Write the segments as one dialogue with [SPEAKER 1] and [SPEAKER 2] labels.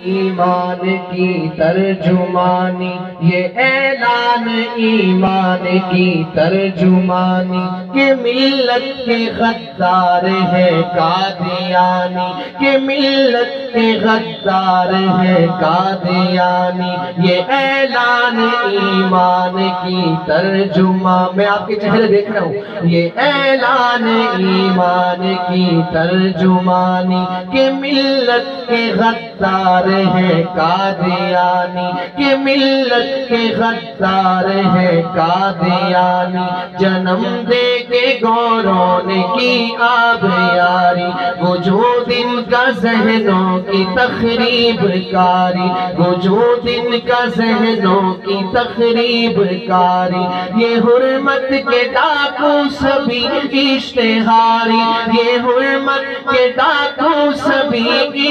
[SPEAKER 1] ایمان کی ترجمانی، یہ اعلان ایمان کی ترجمانی کہ ملت کے غدار ہے قادیانی، کہ ملت کے غدار ہے قادیانی، یہ اعلان ایمان کی ترجمہ۔ میں آپ کے چہرے دیکھ رہا ہوں، یہ اعلان ایمان کی ترجمانی کہ ملت کے غدار ہے قادیانی، کہ ملت کے غدار ہے قادیانی، جنم دے کے گوروں نے کی آبیاری، وجود ان کا ذہنوں کی تخریب کاری، وجود ان کا ذہنوں کی تخریب کاری، یہ حرمت کے ڈاکو سبھی اشتہاری، یہ حرمت کے ڈاکو سبھی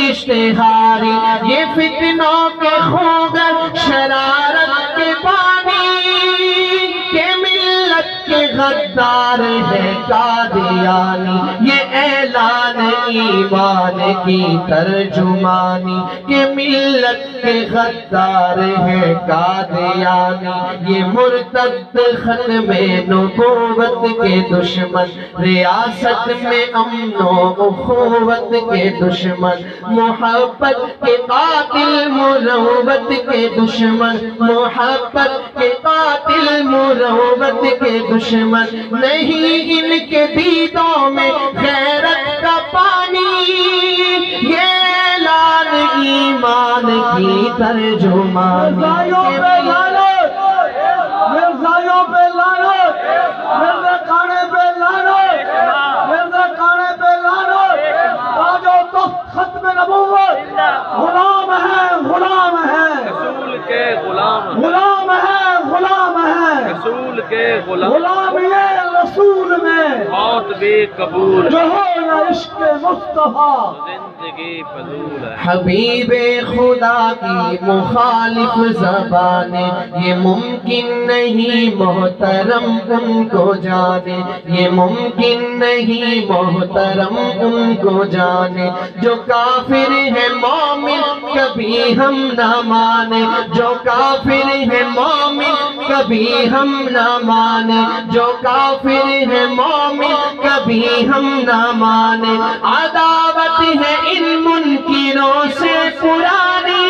[SPEAKER 1] اشتہاری، یہ فتنوں کے خوگر شرارت کے بانی، کہ ملت کے غدار ہے قادیانی، یہ اعلان ایمان کی ترجمانی کہ ملت کے غدار ہے قادیانی، یہ مرتد ختم نبوت کے دشمن، ریاست میں امن و اخوت کے دشمن، محبت کے قاتل مروت کے دشمن، محبت کے قاتل مروت کے دشمن، نہیں ان کے دیدوں میں غیرت کا پانی، یہ اعلان ایمان کی ترجمانی۔
[SPEAKER 2] مرزائیوں پہ لعنت، مرزا کانے پہ لعنت، مرزا کانے پہ لعنت، تاج و تخت ختم نبوت، غلام ہے غلام ہے
[SPEAKER 3] رسول کے غلام،
[SPEAKER 2] غلام ہے غلام ہے
[SPEAKER 3] رسول کے غلام،
[SPEAKER 2] غلام یہ رسول میں
[SPEAKER 3] موت بھی قبول،
[SPEAKER 2] جو ہو نہ عشق مصطفیٰ
[SPEAKER 3] زندگی فضول ہے۔
[SPEAKER 1] حبیب خدا کی مخالف زبانیں، یہ ممکن نہیں محترم ان کو جانے، یہ ممکن نہیں محترم ان کو جانے، جو کافر ہے مومن کبھی ہم نہ مانے، جو کافر ہے مومن کبھی ہم نہ مانے، جو کافر ہے مومن کبھی ہم نہ مانے، عداوت ہے ان منکروں سے پرانی،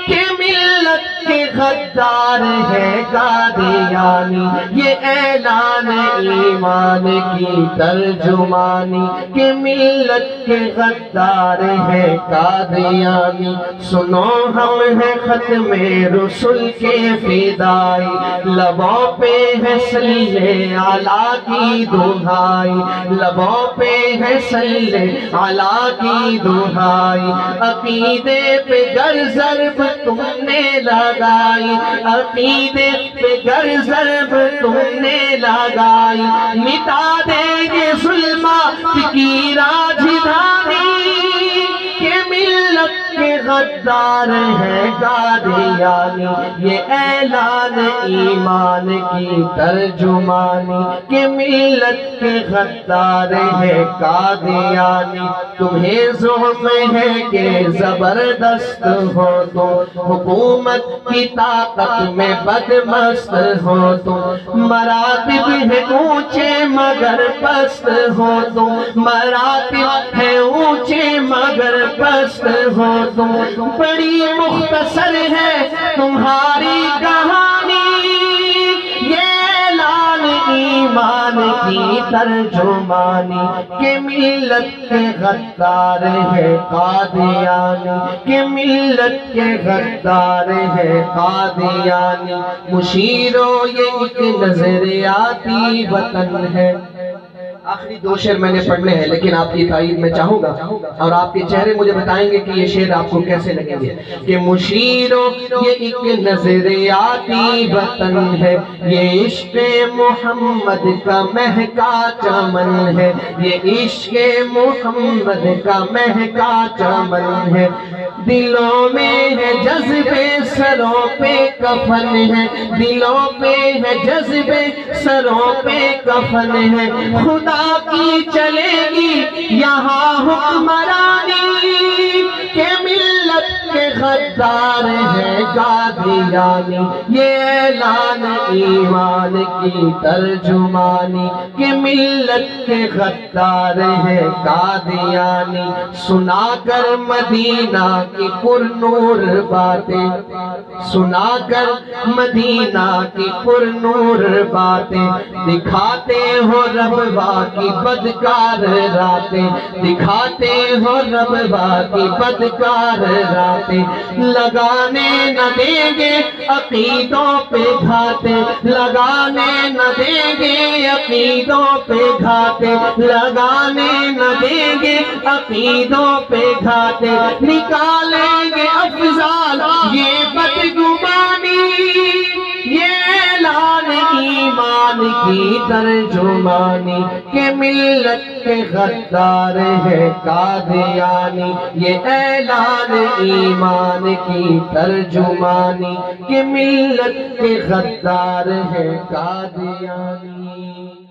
[SPEAKER 1] کہ ملت کے غدار ہے قادیانی، یہ اعلان ایمان کی ترجمانی کہ ملت کے غدار ہے قادیانی۔ سنو ہم ہیں ختم رسل کے فدائی، لبوں پہ ہے صلی علیہ کی دہائی، لبوں پہ ہے صلی علیہ کی دہائی، عقیدے پہ گر ضرب تم نے لگائی، عقیدے پہ گر ضرب تم نے لگائی، مٹا دیں گے ظلمات کی راجدھانی، کہ ملت کے غدار ہے قادیانی، یہ اعلان ایمان کی ترجمانی کہ ملت کے غدار ہے قادیانی۔ تمہیں ظلم ہے کہ زبردست ہو تم، حکومت کی طاقت میں بدمست ہو تم، مراتب ہے اونچے مگر پست ہو تم، مراتب ہے اونچے مگر پست ہو تم، بڑی مختصر ہے تمہاری کہانی، یہ اعلان ایمان کی ترجمانی کہ ملت کے غدار ہے قادیانی، کہ ملت کے غدار ہے قادیانی۔ مشیرو یہ ایک نظریاتی وطن ہے۔ آخری دو شعر میں نے پڑھنے ہیں لیکن آپ کی تائید میں چاہوں گا اور آپ کے چہرے مجھے بتائیں گے کہ یہ شعر آپ کو کیسے لگیں گے کہ مشیرو یہ ایک نظریاتی وطن ہے، یہ عشق محمد کا مہکا چمن ہے، یہ عشق محمد کا مہکا چمن ہے، دلوں میں ہے جذبے سروں پہ کفن ہے، دلوں پہ ہے جذبے سروں پہ کفن ہے، خدا کی چلے گی یہاں حکمرانی کہ ملت ملت کے غدار ہے قادیانی، یہ اعلان ایمان کی ترجمانی کہ ملت کے غدار ہے قادیانی۔ سنا کر مدینہ کی پر نور باتیں، سنا کر مدینہ کی پر نور باتیں، دکھاتے ہو ربوا کی بدکار راتیں، دکھاتے ہو ربوا کی بدکار راتیں، لگانے نہ دیں گے عقیدوں پہ گھاتے، لگانے نہ دیں گے عقیدوں پہ گھاتے، لگانے نہ دیں گے عقیدوں پہ گھاتے، نکالیں گے افضال یہ بدگمانی، یہ اعلان ایمان کی ترجمانی کہ ملت کے غدار ہے قادیانی، یہ اعلان ایمان کی ترجمانی کہ ملت کے غدار ہے قادیانی۔